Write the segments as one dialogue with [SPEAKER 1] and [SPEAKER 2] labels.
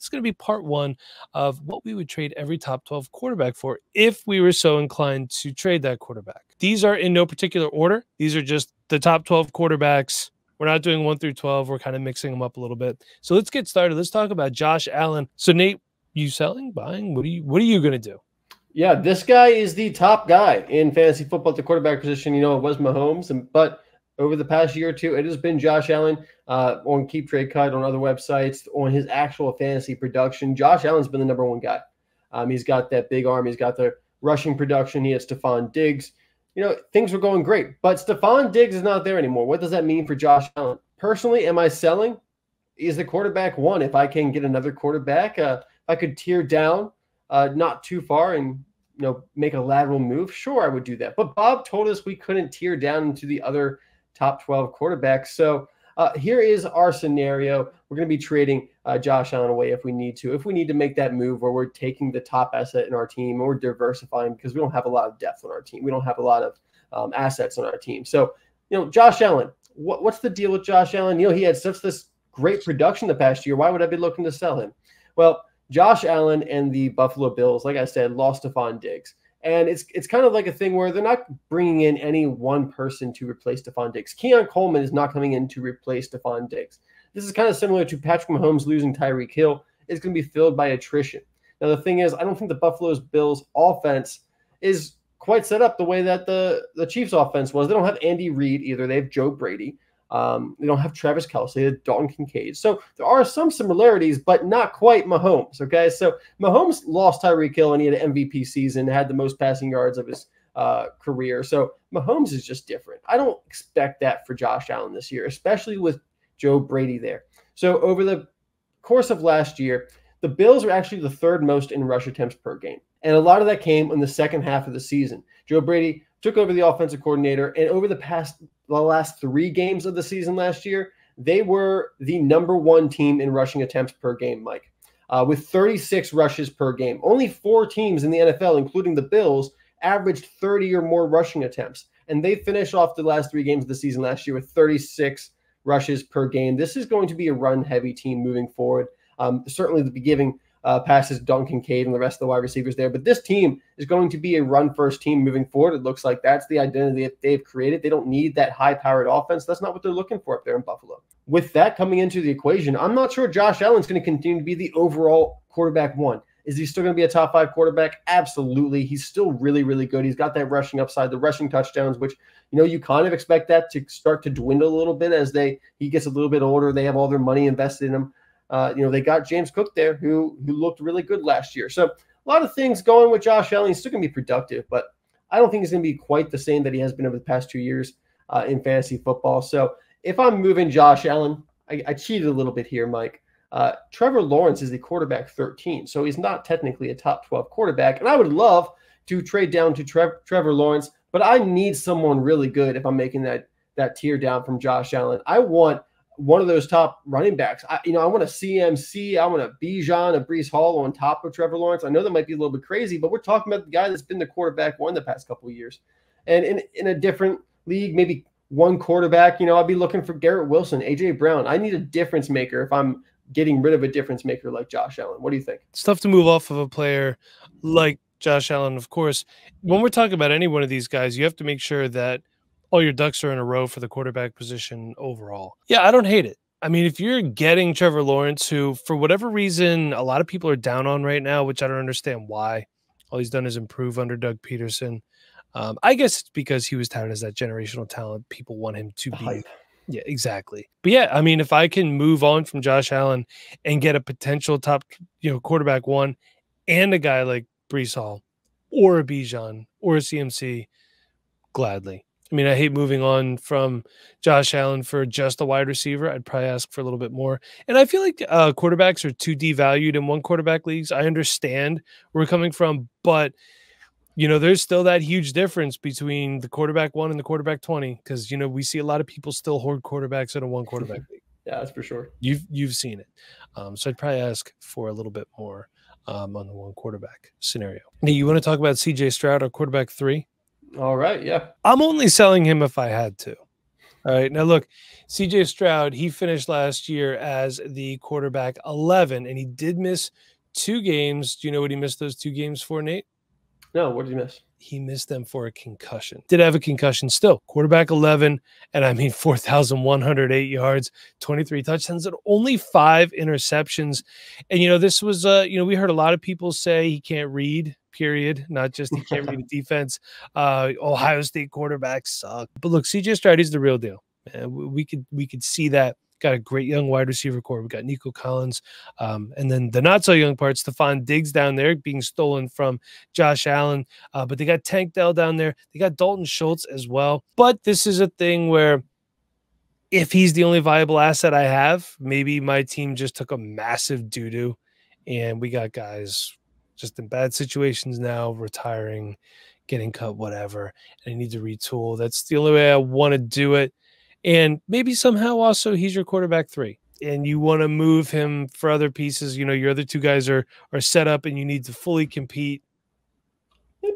[SPEAKER 1] It's going to be part one of what we would trade every top 12 quarterback for if we were so inclined to trade that quarterback. These are in no particular order. These are just the top 12 quarterbacks. We're not doing 1 through 12. We're kind of mixing them up a little bit. So let's get started. Let's talk about Josh Allen. So Nate, you selling, buying? What are you going to do?
[SPEAKER 2] Yeah, this guy is the top guy in fantasy football at the quarterback position. You know, it was Mahomes, but over the past year or two, it has been Josh Allen on Keep Trade Cut, on other websites, on his actual fantasy production. Josh Allen's been the number one guy. He's got that big arm. He's got the rushing production. He had Stephon Diggs. You know, things were going great, but Stephon Diggs is not there anymore. What does that mean for Josh Allen? Personally, am I selling? Is the quarterback one? If I can get another quarterback, I could tear down not too far and make a lateral move, sure, I would do that. But Bob told us we couldn't tear down into the other top 12 quarterbacks. So here is our scenario. We're going to be trading Josh Allen away if we need to. If we need to make that move where we're taking the top asset in our team or diversifying because we don't have a lot of depth on our team. We don't have a lot of assets on our team. So, Josh Allen, what's the deal with Josh Allen? He had such this great production the past year. Why would I be looking to sell him? Well, Josh Allen and the Buffalo Bills, like I said, lost Stephon Diggs. And it's kind of like a thing where they're not bringing in any one person to replace Stephon Diggs. Keon Coleman is not coming in to replace Stephon Diggs. This is kind of similar to Patrick Mahomes losing Tyreek Hill. It's going to be filled by attrition. Now, the thing is, I don't think the Buffalo Bills offense is quite set up the way that the Chiefs offense was. They don't have Andy Reid either. They have Joe Brady. They don't have Travis Kelce, they have Dalton Kincaid. So there are some similarities, but not quite Mahomes. Okay, so Mahomes lost Tyreek Hill and he had an MVP season, had the most passing yards of his career. So Mahomes is just different. I don't expect that for Josh Allen this year, especially with Joe Brady there. So over the course of last year, the Bills are actually the third most in rush attempts per game. And a lot of that came in the second half of the season. Joe Brady took over the offensive coordinator, and over the last 3 games of the season last year, they were the number 1 team in rushing attempts per game, Mike, with 36 rushes per game. Only 4 teams in the NFL, including the Bills, averaged 30 or more rushing attempts, and they finished off the last 3 games of the season last year with 36 rushes per game. This is going to be a run-heavy team moving forward. Certainly the giving passes Dalton Kincaid and the rest of the wide receivers there. But this team is going to be a run-first team moving forward. It looks like that's the identity that they've created. They don't need that high-powered offense. That's not what they're looking for up there in Buffalo. With that coming into the equation, I'm not sure Josh Allen's going to continue to be the overall quarterback 1. Is he still going to be a top 5 quarterback? Absolutely. He's still really, really good. He's got that rushing upside, the rushing touchdowns, which, you kind of expect that to start to dwindle a little bit as he gets a little bit older. They have all their money invested in him. They got James Cook there who looked really good last year. So a lot of things going with Josh Allen. He's still going to be productive, but I don't think he's going to be quite the same that he has been over the past 2 years in fantasy football. So if I'm moving Josh Allen, I cheated a little bit here, Mike. Trevor Lawrence is the quarterback 13, so he's not technically a top 12 quarterback. And I would love to trade down to Trevor Lawrence, but I need someone really good if I'm making that tier down from Josh Allen. I want one of those top running backs. I want a CMC. I want a Bijan, a Breece Hall on top of Trevor Lawrence. I know that might be a little bit crazy, but we're talking about the guy that's been the quarterback 1 the past couple of years. And in a different league, maybe one quarterback, I'd be looking for Garrett Wilson, A.J. Brown. I need a difference maker if I'm getting rid of a difference maker like Josh Allen. What do you think?
[SPEAKER 1] It's tough to move off of a player like Josh Allen, of course. When we're talking about any one of these guys, you have to make sure that all your ducks are in a row for the quarterback position overall. Yeah, I don't hate it. I mean, if you're getting Trevor Lawrence, who for whatever reason a lot of people are down on right now, which I don't understand why. All he's done is improve under Doug Peterson. I guess it's because he was touted as that generational talent. People want him to be. Yeah, exactly. But yeah, I mean, if I can move on from Josh Allen and get a potential top, quarterback 1 and a guy like Breece Hall or a Bijan or a CMC, gladly. I mean, I hate moving on from Josh Allen for just a wide receiver. I'd probably ask for a little bit more. And I feel like quarterbacks are too devalued in one quarterback leagues. I understand where we're coming from, but there's still that huge difference between the quarterback 1 and the quarterback 20 because, we see a lot of people still hoard quarterbacks in a one quarterback league.
[SPEAKER 2] Yeah, that's for sure.
[SPEAKER 1] You've seen it. So I'd probably ask for a little bit more on the one quarterback scenario. Now, you want to talk about C.J. Stroud, our quarterback 3?
[SPEAKER 2] All right, yeah.
[SPEAKER 1] I'm only selling him if I had to. All right. Now, look, CJ Stroud, he finished last year as the quarterback 11, and he did miss 2 games. Do you know what he missed those 2 games for, Nate?
[SPEAKER 2] No, what did you miss?
[SPEAKER 1] He missed them for a concussion. Did have a concussion still. Quarterback 11, and I mean 4,108 yards, 23 touchdowns, and only 5 interceptions. And, this was, we heard a lot of people say he can't read, period. Not just he can't read a defense. Ohio State quarterbacks suck. But look, CJ Stroud is the real deal. Man, we could see that. Got a great young wide receiver core. We got Nico Collins. And then the not so young part, Stephon Diggs down there being stolen from Josh Allen. But they got Tank Dell down there. They got Dalton Schultz as well. But this is a thing where if he's the only viable asset I have, maybe my team just took a massive doo-doo. And we got guys just in bad situations now, retiring, getting cut, whatever. And I need to retool. That's the only way I want to do it. And maybe somehow also he's your quarterback 3 and you want to move him for other pieces. Your other 2 guys are set up and you need to fully compete.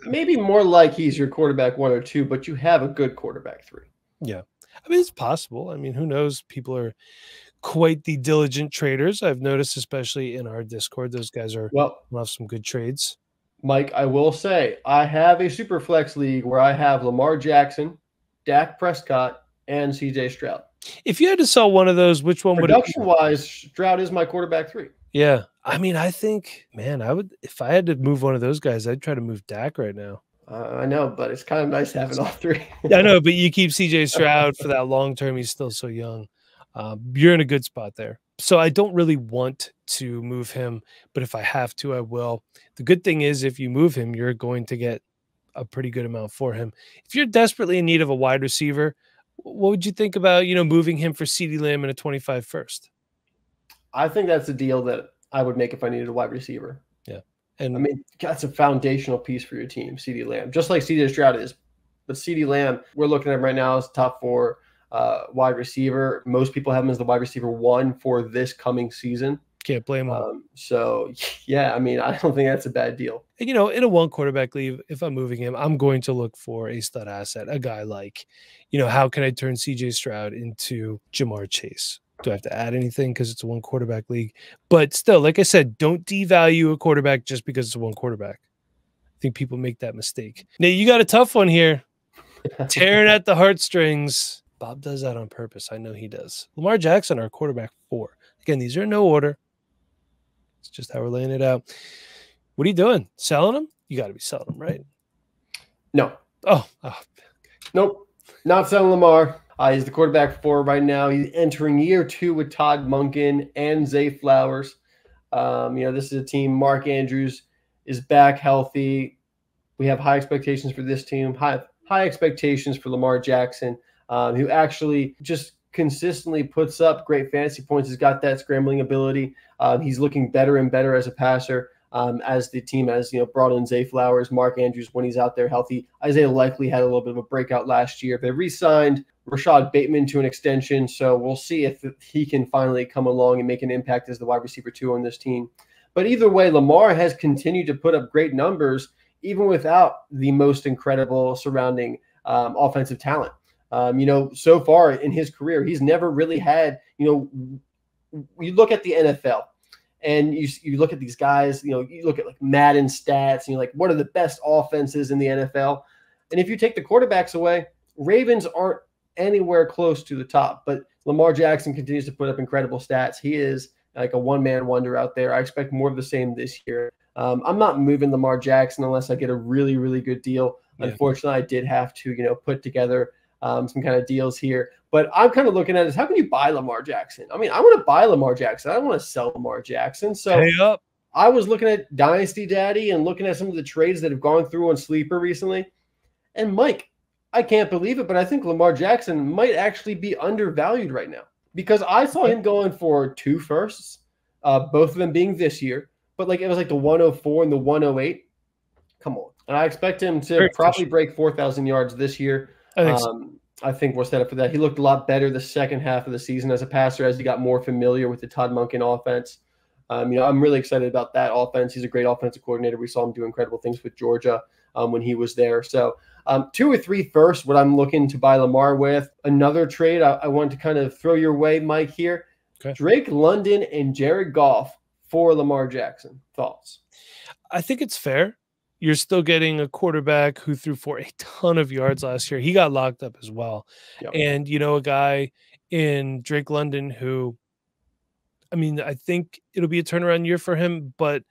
[SPEAKER 2] Maybe more like he's your quarterback 1 or 2, but you have a good quarterback 3.
[SPEAKER 1] Yeah. I mean, it's possible. I mean, who knows? People are quite the diligent traders. I've noticed, especially in our Discord, those guys will have some good trades.
[SPEAKER 2] Mike, I will say I have a super flex league where I have Lamar Jackson, Dak Prescott, and CJ Stroud.
[SPEAKER 1] If you had to sell one of those, which one would it be?
[SPEAKER 2] Production-wise, Stroud is my quarterback 3.
[SPEAKER 1] Yeah. I mean, I think, man, I would, if I had to move one of those guys, I'd try to move Dak right now.
[SPEAKER 2] I know, but it's kind of nice having all 3.
[SPEAKER 1] Yeah, I know, but you keep CJ Stroud for that long term. He's still so young. You're in a good spot there. So I don't really want to move him, but if I have to, I will. The good thing is if you move him, you're going to get a pretty good amount for him. If you're desperately in need of a wide receiver, what would you think about, moving him for CeeDee Lamb in a 25 first?
[SPEAKER 2] I think that's a deal that I would make if I needed a wide receiver.
[SPEAKER 1] Yeah. And
[SPEAKER 2] I mean, that's a foundational piece for your team, CeeDee Lamb, just like CJ Stroud is. But CeeDee Lamb, we're looking at him right now as top 4 wide receiver. Most people have him as the wide receiver 1 for this coming season.
[SPEAKER 1] Can't blame him.
[SPEAKER 2] So, yeah, I mean, I don't think that's a bad deal.
[SPEAKER 1] And, in a 1 quarterback league, if I'm moving him, I'm going to look for a stud asset, a guy like, how can I turn CJ Stroud into Jamar Chase? Do I have to add anything because it's a 1 quarterback league? But still, like I said, don't devalue a quarterback just because it's a 1 quarterback. I think people make that mistake. Now, you got a tough one here. Tearing at the heartstrings. Bob does that on purpose. I know he does. Lamar Jackson, our quarterback 4. Again, these are in no order. It's just how we're laying it out. What are you doing? Selling them? You got to be selling them, right?
[SPEAKER 2] No.
[SPEAKER 1] Oh. Okay.
[SPEAKER 2] Nope. Not selling Lamar. He's the quarterback 4 right now. He's entering year 2 with Todd Monken and Zay Flowers. This is a team. Mark Andrews is back healthy. We have high expectations for this team. High expectations for Lamar Jackson, who actually just consistently puts up great fantasy points. He's got that scrambling ability. He's looking better and better as a passer. As the team has brought in Zay Flowers, Mark Andrews when he's out there healthy. Isaiah Likely had a little bit of a breakout last year. They re-signed Rashad Bateman to an extension, so we'll see if he can finally come along and make an impact as the wide receiver 2 on this team. But either way, Lamar has continued to put up great numbers even without the most incredible surrounding offensive talent. So far in his career, he's never really had, you look at the NFL and you look at these guys, you look at like Madden stats and you're like, what are the best offenses in the NFL? And if you take the quarterbacks away, Ravens aren't anywhere close to the top, but Lamar Jackson continues to put up incredible stats. He is like a one-man wonder out there. I expect more of the same this year. I'm not moving Lamar Jackson unless I get a really, really good deal. Yeah. Unfortunately, I did have to, put together some kind of deals here. But I'm kind of looking at it, how can you buy Lamar Jackson? I mean, I want to buy Lamar Jackson. I don't want to sell Lamar Jackson. So I was looking at Dynasty Daddy and looking at some of the trades that have gone through on Sleeper recently. And Mike, I can't believe it, but I think Lamar Jackson might actually be undervalued right now because I saw him going for 2 firsts, both of them being this year. But it was like the 104 and the 108. Come on. And I expect him to probably break 4,000 yards this year. I think we're set up for that. He looked a lot better the second half of the season as a passer as he got more familiar with the Todd Monken offense. I'm really excited about that offense. He's a great offensive coordinator. We saw him do incredible things with Georgia when he was there. So 2 or 3 first, what I'm looking to buy Lamar with. Another trade I want to kind of throw your way, Mike, here. Okay. Drake London and Jared Goff for Lamar Jackson. Thoughts?
[SPEAKER 1] I think it's fair. You're still getting a quarterback who threw for a ton of yards last year. He got locked up as well. Yep. And, a guy in Drake London who, I think it'll be a turnaround year for him, but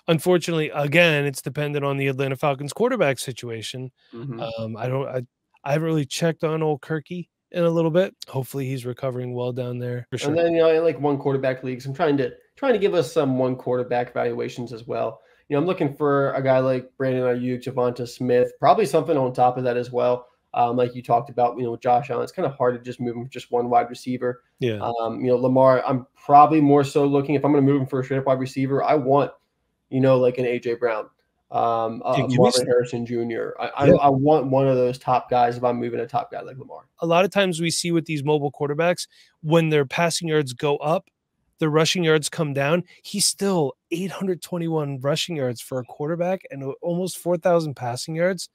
[SPEAKER 1] unfortunately, again, it's dependent on the Atlanta Falcons quarterback situation. Mm-hmm. I haven't really checked on old Kirky in a little bit. Hopefully he's recovering well down there. For sure.
[SPEAKER 2] And then, in like one quarterback leagues, I'm trying to give us some one quarterback valuations as well. I'm looking for a guy like Brandon Ayuk, Javonta Smith, probably something on top of that as well. Like you talked about, with Josh Allen, it's kind of hard to just move him with just one wide receiver.
[SPEAKER 1] Yeah.
[SPEAKER 2] Lamar, I'm probably more so looking, if I'm going to move him for a straight up wide receiver, I want, like an AJ Brown, Marvin Harrison Jr. I want one of those top guys if I'm moving a top guy like Lamar.
[SPEAKER 1] A lot of times we see with these mobile quarterbacks, when their passing yards go up, the rushing yards come down. He's still 821 rushing yards for a quarterback and almost 4,000 passing yards.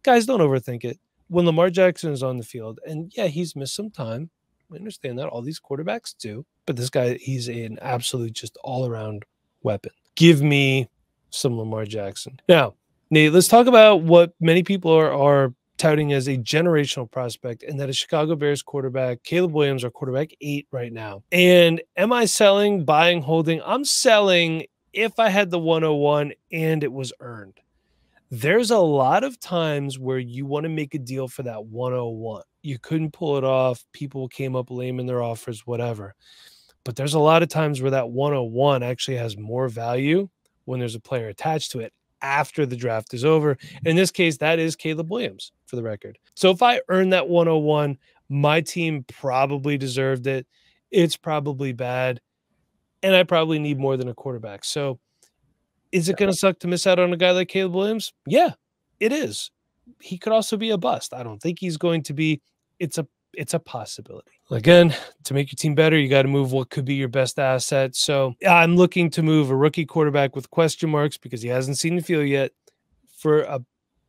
[SPEAKER 1] Guys, don't overthink it. When Lamar Jackson is on the field, and yeah, he's missed some time. I understand that. All these quarterbacks do. But this guy, he's an absolute just all-around weapon. Give me some Lamar Jackson. Now, Nate, let's talk about what many people are touting as a generational prospect, and that is Chicago Bears quarterback Caleb Williams, our quarterback 8 right now. And am I selling, buying, holding? I'm selling if I had the 101 and it was earned. There's a lot of times where you want to make a deal for that 101. You couldn't pull it off. People came up lame in their offers, whatever. But there's a lot of times where that 101 actually has more value when there's a player attached to it after the draft is over. In this case, that is Caleb Williams, for the record. So if I earned that 101, my team probably deserved it. It's probably bad. And I probably need more than a quarterback. So is it going to suck to miss out on a guy like Caleb Williams? Yeah, it is. He could also be a bust. I don't think he's going to be. It's a possibility. Again, to make your team better, you got to move what could be your best asset. So I'm looking to move a rookie quarterback with question marks because he hasn't seen the field yet for a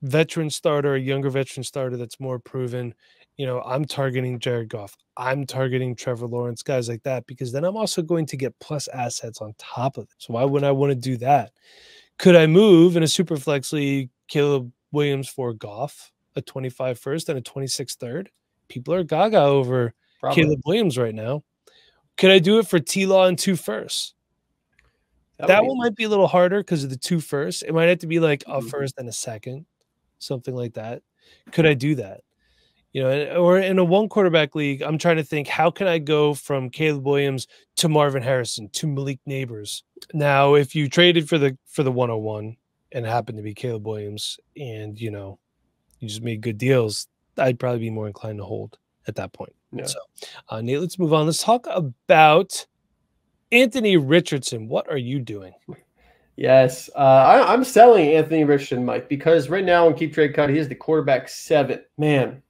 [SPEAKER 1] veteran starter, a younger veteran starter that's more proven. I'm targeting Jared Goff. I'm targeting Trevor Lawrence, guys like that, because then I'm also going to get plus assets on top of it. So why wouldn't I want to do that? Could I move in a super flex league Caleb Williams for Goff, a 25 first and a 26 third? People are gaga over Caleb Williams right now. Could I do it for T-Law and 2 firsts? That one might be a little harder because of the 2 firsts. It might have to be like a first and a second, something like that. Could I do that? Or in a one quarterback league, I'm trying to think, how can I go from Caleb Williams to Marvin Harrison to Malik Neighbors? Now, if you traded for the 101 and happened to be Caleb Williams and, you just made good deals, I'd probably be more inclined to hold at that point. Yeah. So, Nate, let's move on. Let's talk about Anthony Richardson. What are you doing?
[SPEAKER 2] Yes, I'm selling Anthony Richardson, Mike, because right now on Keep Trade Cut, he is the quarterback 7. Man,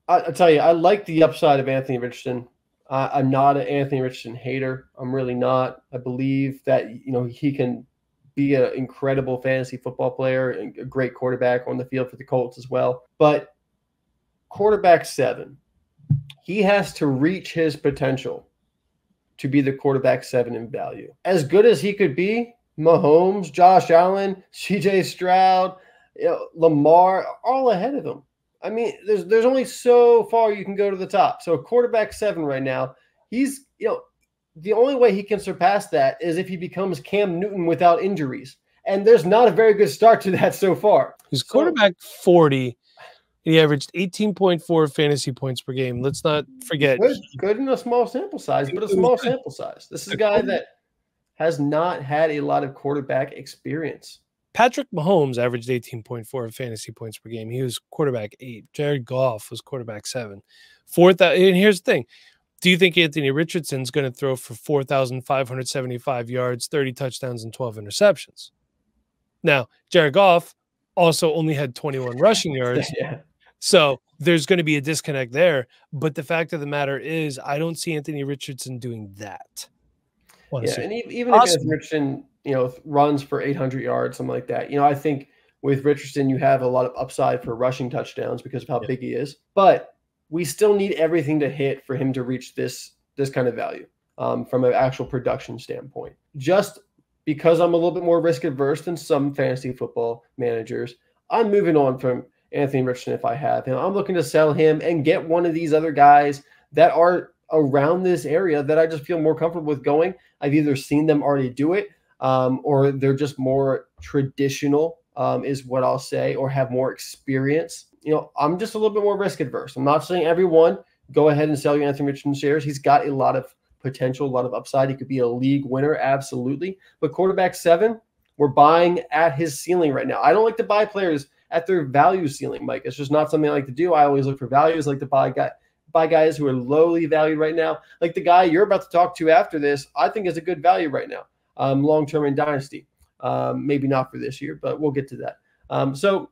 [SPEAKER 2] I tell you, I like the upside of Anthony Richardson. I'm not an Anthony Richardson hater. I'm really not. I believe that he can be an incredible fantasy football player and a great quarterback on the field for the Colts as well. But quarterback 7, he has to reach his potential to be the quarterback 7 in value. As good as he could be, Mahomes, Josh Allen, CJ Stroud, Lamar, all ahead of him. I mean, there's only so far you can go to the top. So quarterback 7 right now, he's, the only way he can surpass that is if he becomes Cam Newton without injuries. And there's not a very good start to that so far.
[SPEAKER 1] He's quarterback 40. He averaged 18.4 fantasy points per game. Let's not forget.
[SPEAKER 2] Good in a small sample size, but a small sample size. This is a guy that has not had a lot of quarterback experience.
[SPEAKER 1] Patrick Mahomes averaged 18.4 fantasy points per game. He was quarterback 8. Jared Goff was quarterback 7. And here's the thing. Do you think Anthony Richardson's going to throw for 4,575 yards, 30 touchdowns, and 12 interceptions? Now, Jared Goff also only had 21 rushing yards.
[SPEAKER 2] Yeah.
[SPEAKER 1] So there's going to be a disconnect there. But the fact of the matter is, I don't see Anthony Richardson doing that. Want to
[SPEAKER 2] Yeah,
[SPEAKER 1] see
[SPEAKER 2] and
[SPEAKER 1] it.
[SPEAKER 2] even if Anthony
[SPEAKER 1] Awesome.
[SPEAKER 2] Richardson, runs for 800 yards, something like that, I think with Richardson you have a lot of upside for rushing touchdowns because of how
[SPEAKER 1] Yeah.
[SPEAKER 2] big he is. But we still need everything to hit for him to reach this kind of value from an actual production standpoint. Just because I'm a little bit more risk adverse than some fantasy football managers, I'm moving on from Anthony Richardson if I have him. I'm looking to sell him and get one of these other guys that are around this area that I just feel more comfortable with going. I've either seen them already do it, or they're just more traditional, is what I'll say, or have more experience. I'm just a little bit more risk adverse. I'm not saying everyone go ahead and sell your Anthony Richardson shares. He's got a lot of potential, a lot of upside. He could be a league winner, absolutely. But quarterback 7, we're buying at his ceiling right now. I don't like to buy players at their value ceiling, Mike. It's just not something I like to do. I always look for values. I like to buy guys who are lowly valued right now. Like the guy you're about to talk to after this, I think is a good value right now, long-term in Dynasty. Maybe not for this year, but we'll get to that. So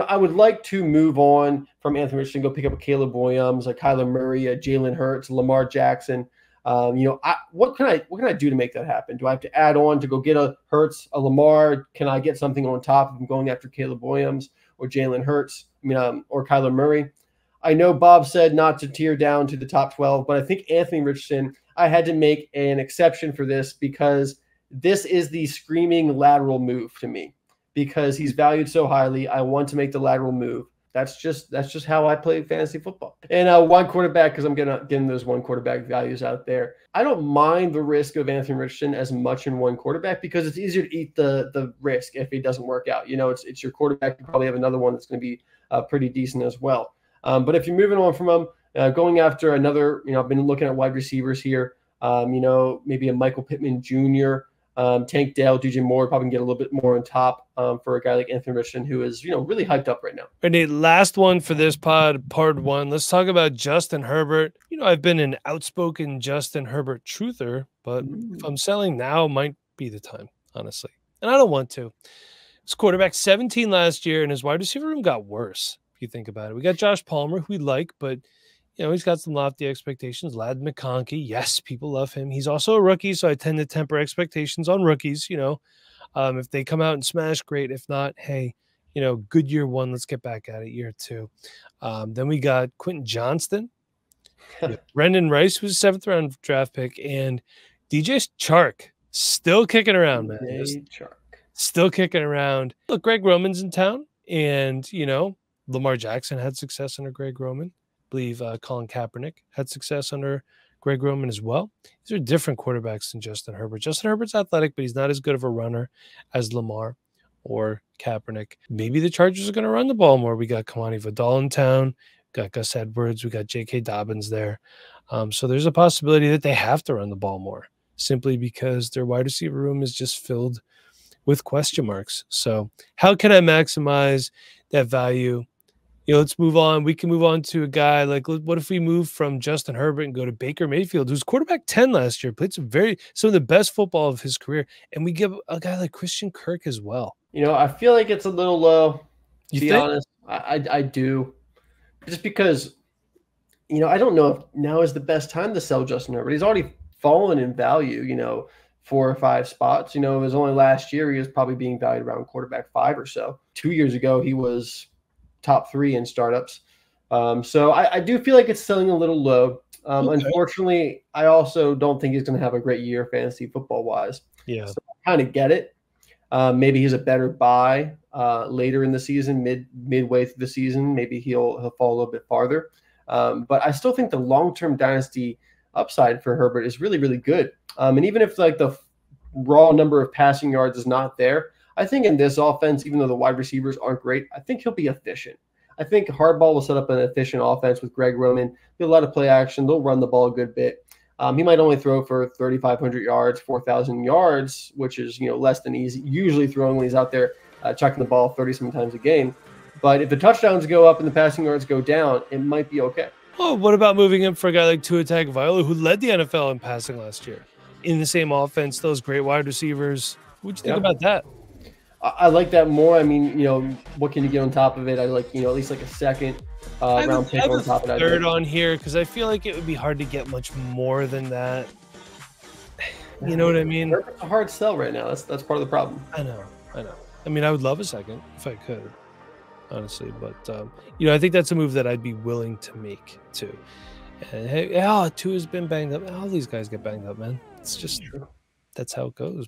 [SPEAKER 2] I would like to move on from Anthony Richardson, go pick up a Caleb Williams, a Kyler Murray, a Jalen Hurts, Lamar Jackson. What can I do to make that happen? Do I have to add on to go get a Hurts, a Lamar? Can I get something on top of going after Caleb Williams or Jalen Hurts? Or Kyler Murray? I know Bob said not to tear down to the top 12, but I think Anthony Richardson, I had to make an exception for this because this is the screaming lateral move to me because he's valued so highly. I want to make the lateral move. That's just how I play fantasy football. And one quarterback, because I'm getting those one quarterback values out there. I don't mind the risk of Anthony Richardson as much in one quarterback because it's easier to eat the risk if it doesn't work out. It's your quarterback. You probably have another one that's going to be pretty decent as well. But if you're moving on from him, going after another, I've been looking at wide receivers here. Maybe a Michael Pittman Jr., Tank Dell, DJ Moore, probably can get a little bit more on top for a guy like Anthony Richardson, who is, really hyped up right now.
[SPEAKER 1] All right, last one for this pod, part 1. Let's talk about Justin Herbert. I've been an outspoken Justin Herbert truther, but if I'm selling now, might be the time, honestly. And I don't want to. His quarterback 17 last year, and his wide receiver room got worse, if you think about it. We got Josh Palmer, who we like, but he's got some lofty expectations. Ladd McConkey, yes, people love him. He's also a rookie, so I tend to temper expectations on rookies. If they come out and smash, great. If not, hey, good year 1. Let's get back at it year 2. Then we got Quentin Johnston, Brendan Rice, who's a 7th-round draft pick, and DJ Chark, still kicking around, man. Still kicking around. Look, Greg Roman's in town, and Lamar Jackson had success under Greg Roman. I believe Colin Kaepernick had success under Greg Roman as well. These are different quarterbacks than Justin Herbert. Justin Herbert's athletic, but he's not as good of a runner as Lamar or Kaepernick. Maybe the Chargers are going to run the ball more. We got Kamani Vidal in town. We got Gus Edwards. We got J.K. Dobbins there. So there's a possibility that they have to run the ball more simply because their wide receiver room is just filled with question marks. So how can I maximize that value? Let's move on. We can move on to a guy like, what if we move from Justin Herbert and go to Baker Mayfield, who's quarterback 10 last year, played some of the best football of his career, and we give a guy like Christian Kirk as well.
[SPEAKER 2] I feel like it's a little low, to be
[SPEAKER 1] think?
[SPEAKER 2] honest. I do. Just because, I don't know if now is the best time to sell Justin Herbert. He's already fallen in value, 4 or 5 spots. It was only last year he was probably being valued around quarterback 5 or so. 2 years ago, he was top 3 in startups. So I do feel like it's selling a little low. Okay. Unfortunately, I also don't think he's going to have a great year fantasy football wise.
[SPEAKER 1] Yeah.
[SPEAKER 2] So I kind of get it. Maybe he's a better buy later in the season, midway through the season. Maybe he'll fall a little bit farther. But I still think the long-term dynasty upside for Herbert is really, really good. And even if like the raw number of passing yards is not there, I think in this offense, even though the wide receivers aren't great, I think he'll be efficient. I think Harbaugh will set up an efficient offense with Greg Roman. He'll let a play action. They'll run the ball a good bit. He might only throw for 3,500 yards, 4,000 yards, which is less than he's usually throwing when he's out there chucking the ball 30-some times a game. But if the touchdowns go up and the passing yards go down, it might be okay.
[SPEAKER 1] Oh, what about moving him for a guy like Tua Tagovailoa, who led the NFL in passing last year? In the same offense, those great wide receivers. What'd you think about that?
[SPEAKER 2] I like that more. I mean, what can you get on top of it? I like, at least like a second round pick on top of that.
[SPEAKER 1] Third on here because I feel like it would be hard to get much more than that. You know what I mean?
[SPEAKER 2] Herbert's a hard sell right now. That's part of the problem.
[SPEAKER 1] I know. I mean, I would love a second if I could, honestly, but I think that's a move that I'd be willing to make too. And hey, Tua has been banged up. All these guys get banged up, man. It's just that's how it goes.